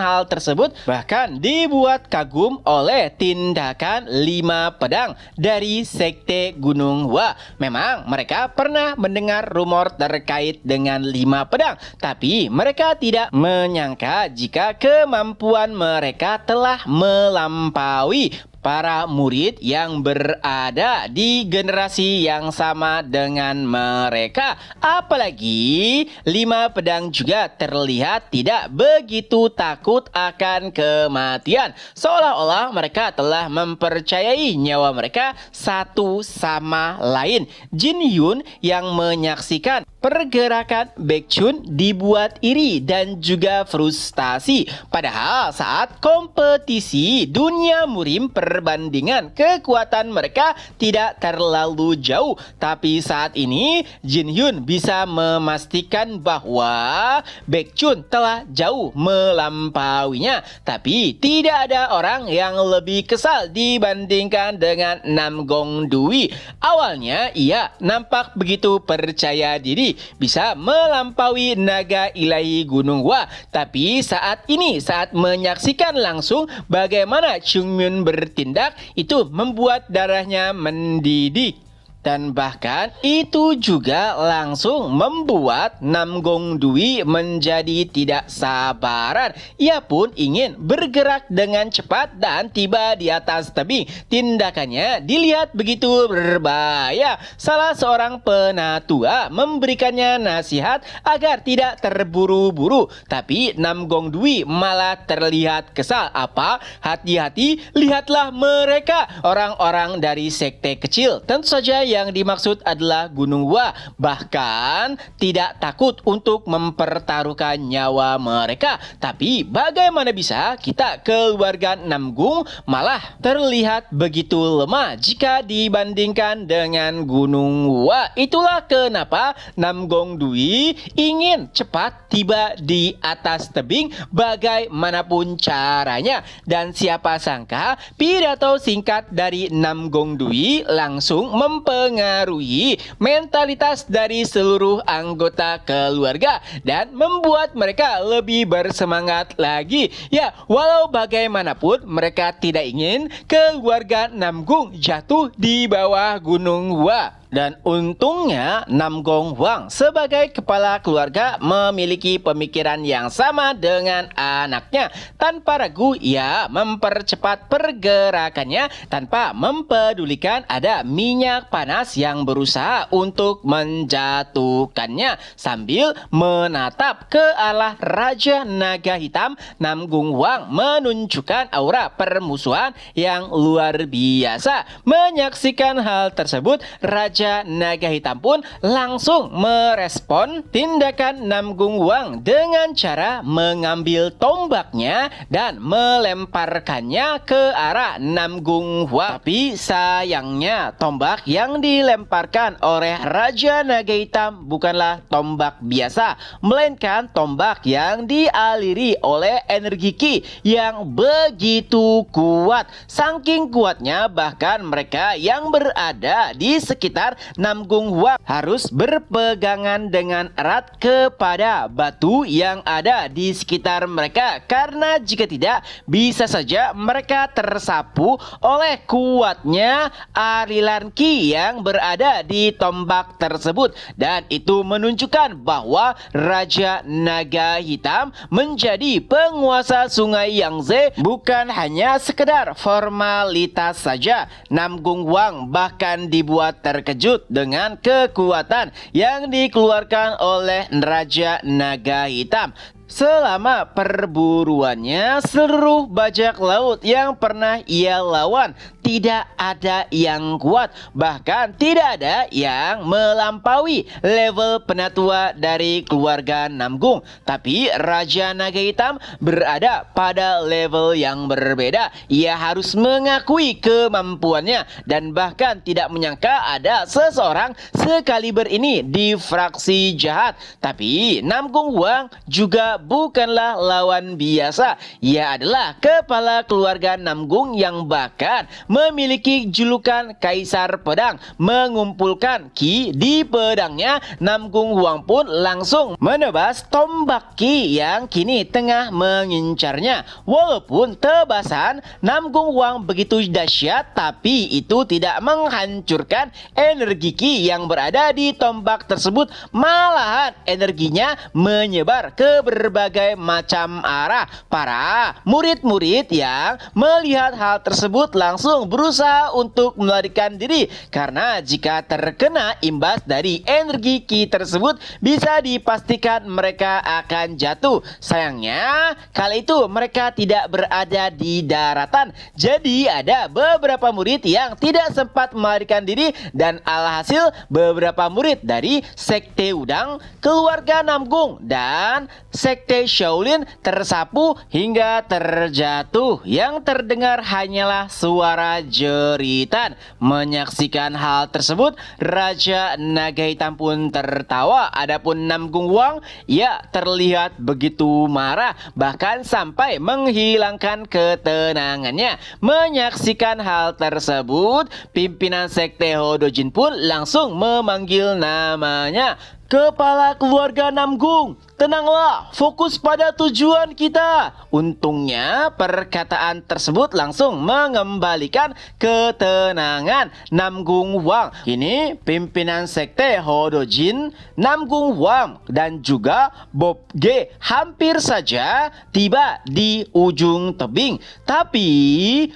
hal tersebut bahkan dibuat kagum oleh tindakan 5 pedang dari Sekte Gunung Hua. Memang mereka pernah mendengar rumor terkait dengan 5 pedang, tapi mereka tidak menyangka jika kemampuan mereka telah melampaui para murid yang berada di generasi yang sama dengan mereka. Apalagi 5 pedang juga terlihat tidak begitu takut akan kematian, seolah-olah mereka telah mempercayai nyawa mereka satu sama lain. Jin Hyun yang menyaksikan pergerakan Baekjun dibuat iri dan juga frustasi. Padahal saat kompetisi dunia murim perbandingan kekuatan mereka tidak terlalu jauh. Tapi saat ini Jin Hyun bisa memastikan bahwa Baekjun telah jauh melampauinya. Tapi tidak ada orang yang lebih kesal dibandingkan dengan Nam Gong Dui. Awalnya ia nampak begitu percaya diri bisa melampaui naga ilahi Gunung Hua. Tapi saat ini, saat menyaksikan langsung bagaimana Chungmyun bertindak, itu membuat darahnya mendidih. Dan bahkan itu juga langsung membuat Nam Gong Dui menjadi tidak sabaran. Ia pun ingin bergerak dengan cepat dan tiba di atas tebing. Tindakannya dilihat begitu berbahaya. Salah seorang penatua memberikannya nasihat agar tidak terburu-buru. Tapi Nam Gong Dui malah terlihat kesal. Apa? Hati-hati, lihatlah mereka. Orang-orang dari sekte kecil. Tentu saja yang dimaksud adalah Gunung Hua, bahkan tidak takut untuk mempertaruhkan nyawa mereka. Tapi bagaimana bisa kita keluarga Namgung malah terlihat begitu lemah jika dibandingkan dengan Gunung Hua? Itulah kenapa Nam Gong Dui ingin cepat tiba di atas tebing bagaimanapun caranya. Dan siapa sangka pidato singkat dari Nam Gong Dui langsung mempengaruhi mentalitas dari seluruh anggota keluarga dan membuat mereka lebih bersemangat lagi. Ya, walau bagaimanapun mereka tidak ingin keluarga Namgung jatuh di bawah Gunung Hua. Dan untungnya Nam Gong Hwang sebagai kepala keluarga memiliki pemikiran yang sama dengan anaknya. Tanpa ragu ia mempercepat pergerakannya tanpa mempedulikan ada minyak panas yang berusaha untuk menjatuhkannya. Sambil menatap ke arah Raja Naga Hitam, Nam Gong Hwang menunjukkan aura permusuhan yang luar biasa. Menyaksikan hal tersebut, Raja Naga Hitam pun langsung merespon tindakan Nam Gong Hwang dengan cara mengambil tombaknya dan melemparkannya ke arah Nam Gong Hwang. Tapi sayangnya tombak yang dilemparkan oleh Raja Naga Hitam bukanlah tombak biasa, melainkan tombak yang dialiri oleh energi Ki yang begitu kuat. Saking kuatnya bahkan mereka yang berada di sekitar Nam Gong Hwang harus berpegangan dengan erat kepada batu yang ada di sekitar mereka, karena jika tidak bisa saja mereka tersapu oleh kuatnya aliran Ki yang berada di tombak tersebut. Dan itu menunjukkan bahwa Raja Naga Hitam menjadi penguasa Sungai Yangtze bukan hanya sekedar formalitas saja. Nam Gong Hwang bahkan dibuat terkejut dengan kekuatan yang dikeluarkan oleh Raja Naga Hitam. Selama perburuannya, seluruh bajak laut yang pernah ia lawan tidak ada yang kuat, bahkan tidak ada yang melampaui level penatua dari keluarga Namgung. Tapi Raja Naga Hitam berada pada level yang berbeda. Ia harus mengakui kemampuannya dan bahkan tidak menyangka ada seseorang sekaliber ini di fraksi jahat. Tapi Namgung Huang juga bukanlah lawan biasa. Ia adalah kepala keluarga Namgung yang bahkan memiliki julukan Kaisar Pedang. Mengumpulkan ki di pedangnya, Namgung Huang pun langsung menebas tombak ki yang kini tengah mengincarnya. Walaupun tebasan Namgung Huang begitu dahsyat, tapi itu tidak menghancurkan energi ki yang berada di tombak tersebut. Malahan energinya menyebar ke berbagai macam arah. Para murid-murid yang melihat hal tersebut langsung berusaha untuk melarikan diri, karena jika terkena imbas dari energi ki tersebut bisa dipastikan mereka akan jatuh. Sayangnya kali itu mereka tidak berada di daratan, jadi ada beberapa murid yang tidak sempat melarikan diri dan alhasil beberapa murid dari Sekte Udang, keluarga Namgung dan Sekte Shaolin tersapu hingga terjatuh. Yang terdengar hanyalah suara jeritan. Menyaksikan hal tersebut, Raja Naga Hitam pun tertawa. Adapun Namgung Huang, ia terlihat begitu marah, bahkan sampai menghilangkan ketenangannya. Menyaksikan hal tersebut, pimpinan Sekte Hodojin pun langsung memanggil namanya. Kepala keluarga Namgung, tenanglah, fokus pada tujuan kita. Untungnya perkataan tersebut langsung mengembalikan ketenangan Namgung Huang. Kini pimpinan Sekte Hodojin, Namgung Huang dan juga Bob G hampir saja tiba di ujung tebing. Tapi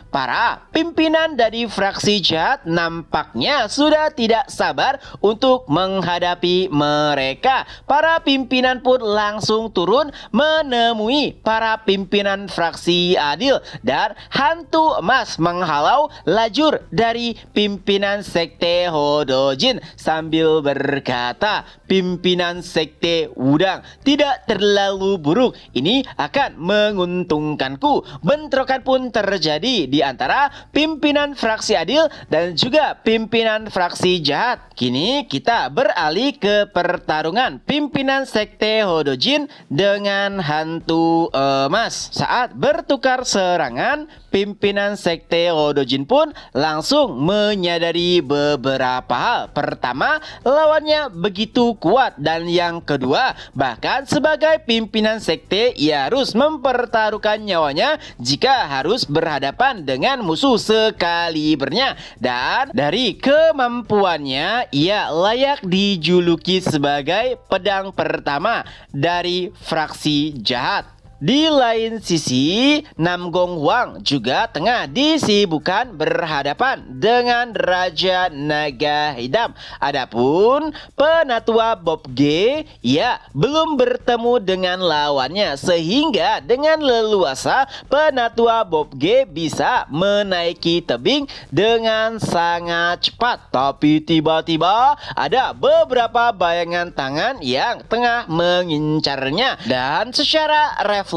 para pimpinan dari fraksi jahat nampaknya sudah tidak sabar untuk menghadapi mereka. Para pimpinan pun langsung turun menemui para pimpinan fraksi adil, dan hantu emas menghalau lajur dari pimpinan Sekte Hodojin sambil berkata, pimpinan Sekte Udang tidak terlalu buruk, ini akan menguntungkanku. Bentrokan pun terjadi di antara pimpinan fraksi adil dan juga pimpinan fraksi jahat. Kini kita beralih ke pertarungan pimpinan Sekte Hodojin dengan hantu emas. Saat bertukar serangan, pimpinan Sekte Hodojin pun langsung menyadari beberapa hal. Pertama, lawannya begitu kuat, dan yang kedua, bahkan sebagai pimpinan sekte ia harus mempertaruhkan nyawanya jika harus berhadapan dengan musuh sekalibernya. Dan dari kemampuannya, ia layak dijuluki sebagai pedang pertama dari fraksi jahat. Di lain sisi, Namgung Huang juga tengah disibukkan berhadapan dengan Raja Naga Hitam. Adapun penatua Bob G, ia belum bertemu dengan lawannya, sehingga dengan leluasa penatua Bob G bisa menaiki tebing dengan sangat cepat. Tapi tiba-tiba ada beberapa bayangan tangan yang tengah mengincarnya, dan secara refleks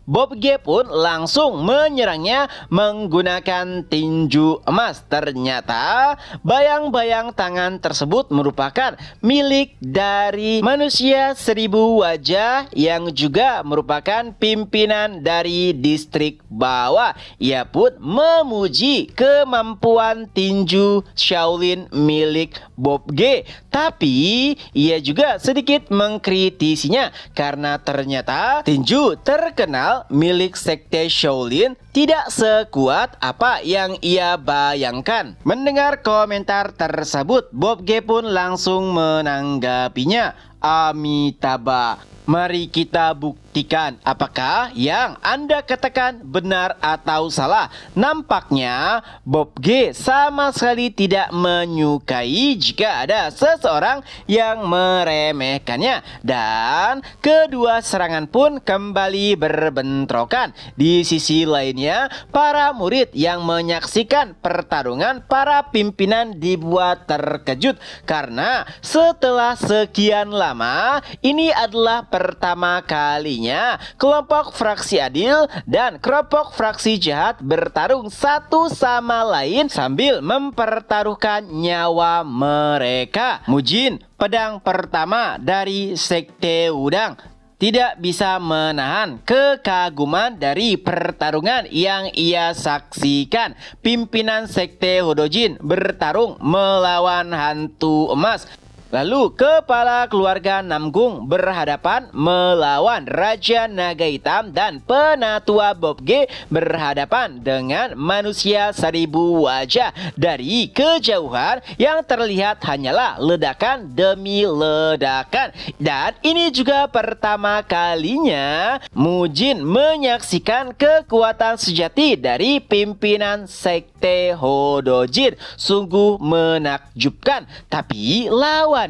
Bob G pun langsung menyerangnya menggunakan tinju emas. Ternyata bayang-bayang tangan tersebut merupakan milik dari manusia 1000 wajah yang juga merupakan pimpinan dari distrik bawah. Ia pun memuji kemampuan tinju Shaolin milik Bob G. Tapi ia juga sedikit mengkritisinya karena ternyata tinju terkenal milik Sekte Shaolin tidak sekuat apa yang ia bayangkan. Mendengar komentar tersebut, Bob G pun langsung menanggapinya. Amitabha, mari kita buktikan apakah yang Anda katakan benar atau salah. Nampaknya Bob G sama sekali tidak menyukai jika ada seseorang yang meremehkannya. Dan kedua serangan pun kembali berbentrokan. Di sisi lainnya, para murid yang menyaksikan pertarungan para pimpinan dibuat terkejut karena setelah sekian lama ini adalah pertama kalinya kelompok fraksi adil dan kelompok fraksi jahat bertarung satu sama lain sambil mempertaruhkan nyawa mereka. Mujin, pedang pertama dari Sekte Wudang, tidak bisa menahan kekaguman dari pertarungan yang ia saksikan. Pimpinan Sekte Hodojin bertarung melawan hantu emas. Lalu kepala keluarga Namgung berhadapan melawan Raja Naga Hitam dan penatua Bob G berhadapan dengan manusia 1000 wajah. Dari kejauhan yang terlihat hanyalah ledakan demi ledakan. Dan ini juga pertama kalinya Mujin menyaksikan kekuatan sejati dari pimpinan Sekte Hodojin. Sungguh menakjubkan. Tapi lawan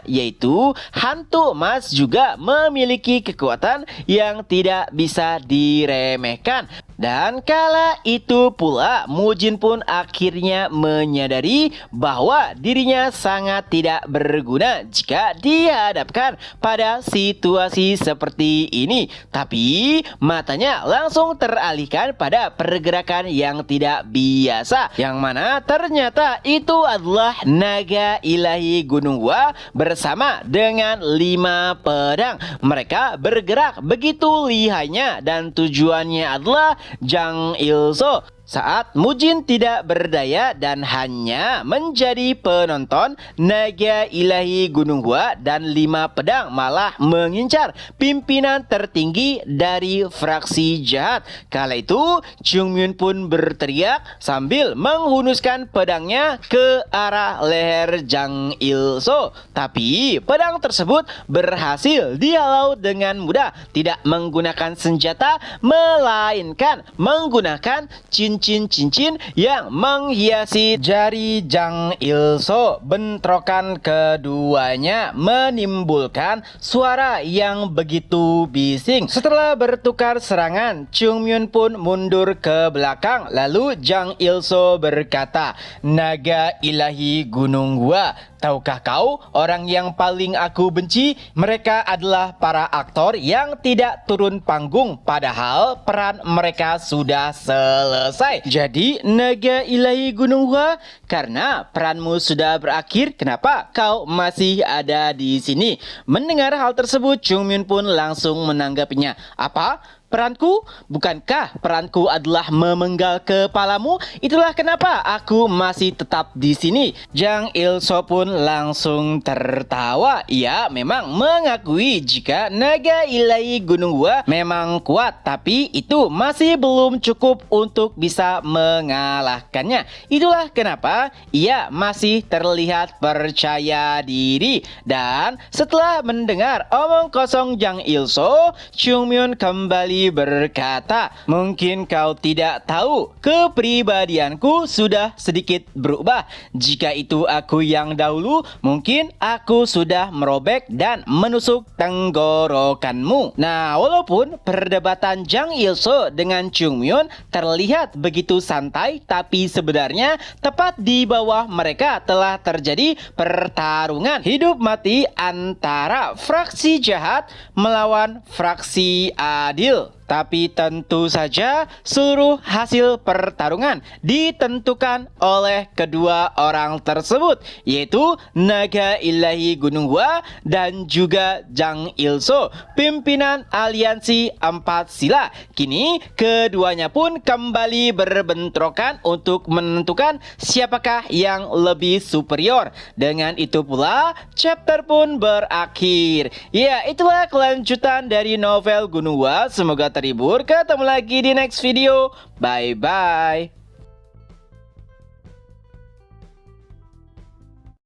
yaitu hantu emas juga memiliki kekuatan yang tidak bisa diremehkan. Dan kala itu pula Mujin pun akhirnya menyadari bahwa dirinya sangat tidak berguna jika dihadapkan pada situasi seperti ini. Tapi matanya langsung teralihkan pada pergerakan yang tidak biasa, yang mana ternyata itu adalah naga ilahi Gunung Gua bersama dengan 5 pedang. Mereka bergerak begitu lihainya dan tujuannya adalah Jang Il-so. Saat Mujin tidak berdaya dan hanya menjadi penonton, naga ilahi Gunung Gua dan 5 pedang malah mengincar pimpinan tertinggi dari fraksi jahat. Kala itu Chung Myun pun berteriak sambil menghunuskan pedangnya ke arah leher Jang Il-so. Tapi pedang tersebut berhasil dihalau dengan mudah, tidak menggunakan senjata melainkan menggunakan cincin yang menghiasi jari Jang Il-so. Bentrokan keduanya menimbulkan suara yang begitu bising. Setelah bertukar serangan, Chung Myun pun mundur ke belakang. Lalu Jang Il-so berkata, "Naga ilahi Gunung Gua, tahukah kau orang yang paling aku benci? Mereka adalah para aktor yang tidak turun panggung padahal peran mereka sudah selesai. Jadi naga ilahi Gunung Gua, karena peranmu sudah berakhir, kenapa kau masih ada di sini?" Mendengar hal tersebut, Chung Myun pun langsung menanggapinya. "Apa? Peranku? Bukankah peranku adalah memenggal kepalamu? Itulah kenapa aku masih tetap di sini." Jang Il-so pun langsung tertawa. Ia memang mengakui jika naga ilahi Gunung Gua memang kuat, tapi itu masih belum cukup untuk bisa mengalahkannya. Itulah kenapa ia masih terlihat percaya diri. Dan setelah mendengar omong kosong Jang Il-so, Chung Myun kembali berkata, "Mungkin kau tidak tahu, kepribadianku sudah sedikit berubah. Jika itu aku yang dahulu, mungkin aku sudah merobek dan menusuk tenggorokanmu." Nah, walaupun perdebatan Jang Il-so dengan Chung Myun terlihat begitu santai, tapi sebenarnya tepat di bawah mereka telah terjadi pertarungan hidup mati antara fraksi jahat melawan fraksi adil. Tapi tentu saja seluruh hasil pertarungan ditentukan oleh kedua orang tersebut, yaitu naga ilahi Gunung Gua dan juga Jang Il-so, pimpinan aliansi 4 sila. Kini keduanya pun kembali berbentrokan untuk menentukan siapakah yang lebih superior. Dengan itu pula chapter pun berakhir. Ya, itulah kelanjutan dari novel Gunung Gua. Semoga terhibur. Ketemu lagi di next video. Bye bye.